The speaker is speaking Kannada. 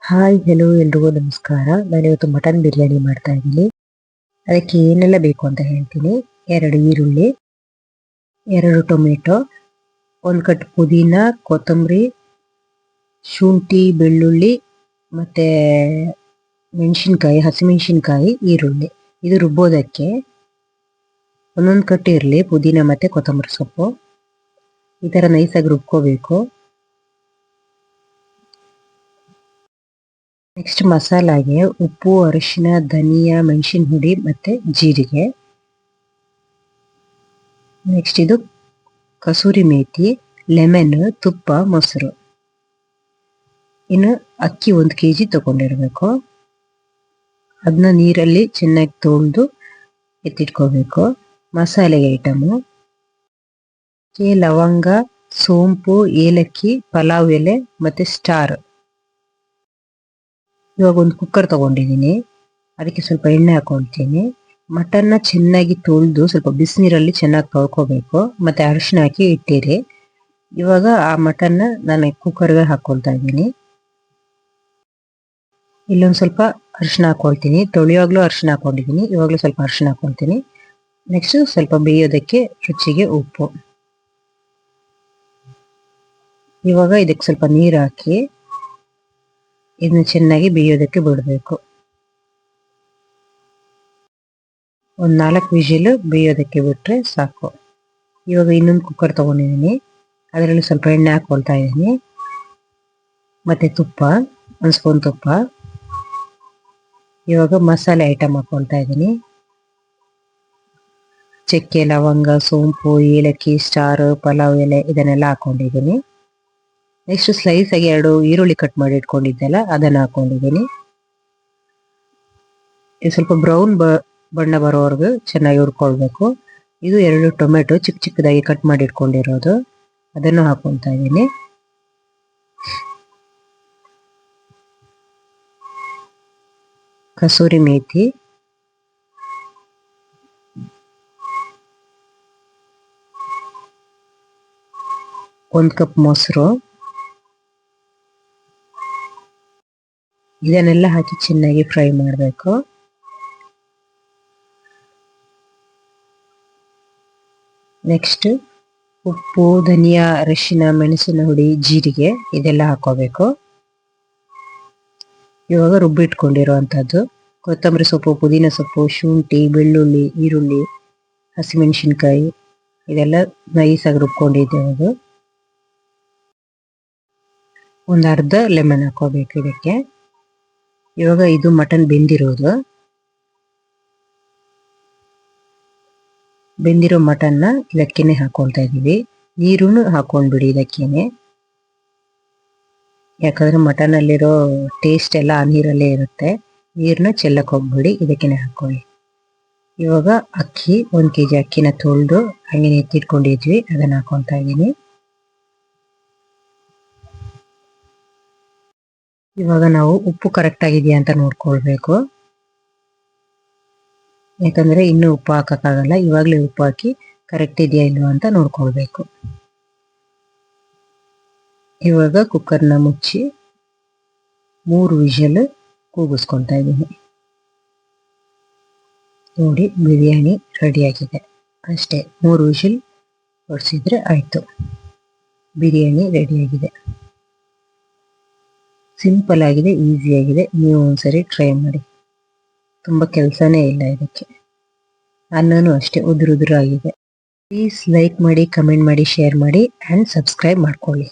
ಹಾಯ್ ಹೆಲೋ ಎಲ್ರಿಗೂ ನಮಸ್ಕಾರ. ನಾನಿವತ್ತು ಮಟನ್ ಬಿರಿಯಾನಿ ಮಾಡ್ತಾ ಇದ್ದೀನಿ. ಅದಕ್ಕೆ ಏನೆಲ್ಲ ಬೇಕು ಅಂತ ಹೇಳ್ತೀನಿ. 2 ಈರುಳ್ಳಿ, 2 ಟೊಮೆಟೊ, 1 ಕಟ್ ಪುದೀನ, ಕೊತ್ತಂಬರಿ, ಶುಂಠಿ, ಬೆಳ್ಳುಳ್ಳಿ ಮತ್ತೆ ಮೆಣಸಿನ್ಕಾಯಿ, ಹಸಿಮೆಣಸಿನ್ಕಾಯಿ, ಈರುಳ್ಳಿ. ಇದು ರುಬ್ಬೋದಕ್ಕೆ ಒಂದೊಂದು ಕಟ್ ಇರಲಿ ಪುದೀನ ಮತ್ತೆ ಕೊತ್ತಂಬರಿ ಸೊಪ್ಪು. ಈ ಥರ ನೈಸಾಗಿ ರುಬ್ಕೋಬೇಕು. ನೆಕ್ಸ್ಟ್ ಮಸಾಲಾಗೆ ಉಪ್ಪು, ಅರಿಶಿನ, ಧನಿಯಾ, ಮೆಣಸಿನ ಹುಡಿ ಮತ್ತೆ ಜೀರಿಗೆ. ನೆಕ್ಸ್ಟ್ ಇದು ಕಸೂರಿ ಮೇಥಿ, ಲೆಮನ್, ತುಪ್ಪ, ಮೊಸರು. ಇನ್ನು ಅಕ್ಕಿ 1 kg ತಗೊಂಡಿರ್ಬೇಕು. ಅದನ್ನ ನೀರಲ್ಲಿ ಚೆನ್ನಾಗಿ ತೊಳೆದು ಎತ್ತಿಟ್ಕೋಬೇಕು. ಮಸಾಲೆ ಐಟಮು ಲವಂಗ, ಸೋಂಪು, ಏಲಕ್ಕಿ, ಪಲಾವ್ ಎಲೆ ಮತ್ತೆ ಸ್ಟಾರ್. ಇವಾಗ ಒಂದು ಕುಕ್ಕರ್ ತಗೊಂಡಿದ್ದೀನಿ. ಅದಕ್ಕೆ ಸ್ವಲ್ಪ ಎಣ್ಣೆ ಹಾಕೊಳ್ತೀನಿ. ಮಟನ್ನ ಚೆನ್ನಾಗಿ ತೊಳೆದು ಸ್ವಲ್ಪ ಬಿಸಿನೀರಲ್ಲಿ ಚೆನ್ನಾಗಿ ತೊಳ್ಕೊಬೇಕು. ಮತ್ತೆ ಅರಿಶಿನ ಹಾಕಿ ಇಟ್ಟಿರಿ. ಇವಾಗ ಆ ಮಟನ್ನ ನಾನು ಕುಕ್ಕರ್ಗೆ ಹಾಕೊಳ್ತಾ ಇದ್ದೀನಿ. ಇಲ್ಲೊಂದು ಸ್ವಲ್ಪ ಅರಿಶಿನ ಹಾಕೊಳ್ತೀನಿ. ತೊಳೆಯುವಾಗಲೂ ಅರಿಶಿನ ಹಾಕೊಂಡಿದ್ದೀನಿ. ಇವಾಗಲೂ ಸ್ವಲ್ಪ ಅರಿಶಿನ ಹಾಕೊಳ್ತೀನಿ. ನೆಕ್ಸ್ಟ್ ಸ್ವಲ್ಪ ಬೇಯೋದಕ್ಕೆ ರುಚಿಗೆ ಉಪ್ಪು. ಇವಾಗ ಇದಕ್ಕೆ ಸ್ವಲ್ಪ ನೀರು ಹಾಕಿ ಇದನ್ನ ಚೆನ್ನಾಗಿ ಬೇಯೋದಕ್ಕೆ ಬಿಡಬೇಕು. ಒಂದು 4 ವಿಜಿಲ್ ಬೇಯೋದಕ್ಕೆ ಬಿಟ್ಟರೆ ಸಾಕು. ಇವಾಗ ಇನ್ನೊಂದು ಕುಕ್ಕರ್ ತಗೊಂಡಿದ್ದೀನಿ. ಅದರಲ್ಲಿ ಸ್ವಲ್ಪ ಎಣ್ಣೆ ಹಾಕೊಳ್ತಾ ಇದ್ದೀನಿ. ಮತ್ತೆ ತುಪ್ಪ, 1 ಸ್ಪೂನ್ ತುಪ್ಪ. ಇವಾಗ ಮಸಾಲೆ ಐಟಮ್ ಹಾಕೊಳ್ತಾ ಇದ್ದೀನಿ. ಚಕ್ಕೆ, ಲವಂಗ, ಸೋಂಪು, ಏಲಕ್ಕಿ, ಸ್ಟಾರ್, ಪಲಾವ್ ಎಲೆ ಇದನ್ನೆಲ್ಲ ಹಾಕೊಂಡಿದ್ದೀನಿ. ನೆಕ್ಸ್ಟ್ ಸ್ಲೈಸ್ ಆಗಿ 2 ಈರುಳ್ಳಿ ಕಟ್ ಮಾಡಿ ಇಟ್ಕೊಂಡಿದ್ದೆಲ್ಲ ಅದನ್ನ ಹಾಕೊಂಡಿದ್ದೀನಿ. ಇದು ಸ್ವಲ್ಪ ಬ್ರೌನ್ ಬಣ್ಣ ಬರೋವರೆಗೂ ಚೆನ್ನಾಗಿ ಹುರ್ಕೊಳ್ಬೇಕು. ಇದು 2 ಟೊಮೆಟೊ ಚಿಕ್ಕ ಚಿಕ್ಕದಾಗಿ ಕಟ್ ಮಾಡಿ ಇಟ್ಕೊಂಡಿರೋದು ಅದನ್ನು ಹಾಕೊಳ್ತಾ ಇದ್ದೀನಿ. ಕಸೂರಿ ಮೇಥಿ, ಒಂದು ಕಪ್ ಮೊಸರು, ಇದನ್ನೆಲ್ಲ ಹಾಕಿ ಚೆನ್ನಾಗಿ ಫ್ರೈ ಮಾಡಬೇಕು. ನೆಕ್ಸ್ಟ್ ಉಪ್ಪು, ಧನಿಯಾ, ಅರಿಶಿನ, ಮೆಣಸಿನ ಹುಡಿ, ಜೀರಿಗೆ ಇದೆಲ್ಲ ಹಾಕೋಬೇಕು. ಇವಾಗ ರುಬ್ಬಿಟ್ಕೊಂಡಿರುವಂಥದ್ದು ಕೊತ್ತಂಬರಿ ಸೊಪ್ಪು, ಪುದೀನ ಸೊಪ್ಪು, ಶುಂಠಿ, ಬೆಳ್ಳುಳ್ಳಿ, ಈರುಳ್ಳಿ, ಹಸಿಮೆಣಸಿನ್ಕಾಯಿ ಇದೆಲ್ಲ ನೈಸಾಗಿ ರುಬ್ಕೊಂಡಿದ್ದೇವೆ. ಒಂದು ಅರ್ಧ ಲೆಮನ್ ಹಾಕೋಬೇಕು ಇದಕ್ಕೆ. ಇವಾಗ ಇದು ಮಟನ್ ಬೆಂದಿರೋ ಮಟನ್ನ ಇದಕ್ಕೇನೆ ಹಾಕೊಳ್ತಾ ಇದೀವಿ. ನೀರನ್ನು ಹಾಕೊಂಡ್ಬಿಡಿ ಇದಕ್ಕೇನೆ. ಯಾಕಂದ್ರೆ ಮಟನ್ ಅಲ್ಲಿರೋ ಟೇಸ್ಟ್ ಎಲ್ಲ ಆ ನೀರಲ್ಲೇ ಇರುತ್ತೆ. ನೀರನ್ನ ಚೆಲ್ಲಕ್ಕೆ ಹೋಗ್ಬಿಡಿ, ಇದಕ್ಕೇನೆ ಹಾಕೊಳ್ಳಿ. ಇವಾಗ ಅಕ್ಕಿ 1 kg ಅಕ್ಕಿನ ತೊಳೆದು ಹಂಗೆ ಎತ್ತಿಟ್ಕೊಂಡಿದ್ವಿ ಅದನ್ನ ಹಾಕೊಳ್ತಾ ಇದ್ದೀನಿ. ಇವಾಗ ನಾವು ಉಪ್ಪು ಕರೆಕ್ಟ್ ಆಗಿದೆಯಾ ಅಂತ ನೋಡ್ಕೊಳ್ಬೇಕು. ಯಾಕಂದ್ರೆ ಇನ್ನೂ ಉಪ್ಪು ಹಾಕಕ್ಕಾಗಲ್ಲ. ಇವಾಗಲೇ ಉಪ್ಪು ಹಾಕಿ ಕರೆಕ್ಟ್ ಇದೆಯಾ ಇಲ್ವಾ ಅಂತ ನೋಡ್ಕೊಳ್ಬೇಕು. ಇವಾಗ ಕುಕ್ಕರ್ನ ಮುಚ್ಚಿ 3 ವಿಷಲ್ ಕೂಗಿಸ್ಕೊಳ್ತಾ ಇದ್ದೀನಿ. ನೋಡಿ ಬಿರಿಯಾನಿ ರೆಡಿಯಾಗಿದೆ. ಅಷ್ಟೇ, 3 ವಿಷಲ್ ಹೊಡಿಸಿದ್ರೆ ಆಯಿತು. ಬಿರಿಯಾನಿ ರೆಡಿಯಾಗಿದೆ. ಸಿಂಪಲ್ ಆಗಿದೆ, ಈಸಿಯಾಗಿದೆ. ನೀವು ಒಂದ್ಸರಿ ಟ್ರೈ ಮಾಡಿ. ತುಂಬ ಕೆಲಸನೇ ಇಲ್ಲ ಇದಕ್ಕೆ. ಅನ್ನನೂ ಅಷ್ಟೇ ಉದುರು ಆಗಿದೆ. ಪ್ಲೀಸ್ ಲೈಕ್ ಮಾಡಿ, ಕಮೆಂಟ್ ಮಾಡಿ, ಶೇರ್ ಮಾಡಿ ಆ್ಯಂಡ್ ಸಬ್ಸ್ಕ್ರೈಬ್ ಮಾಡ್ಕೊಳ್ಳಿ.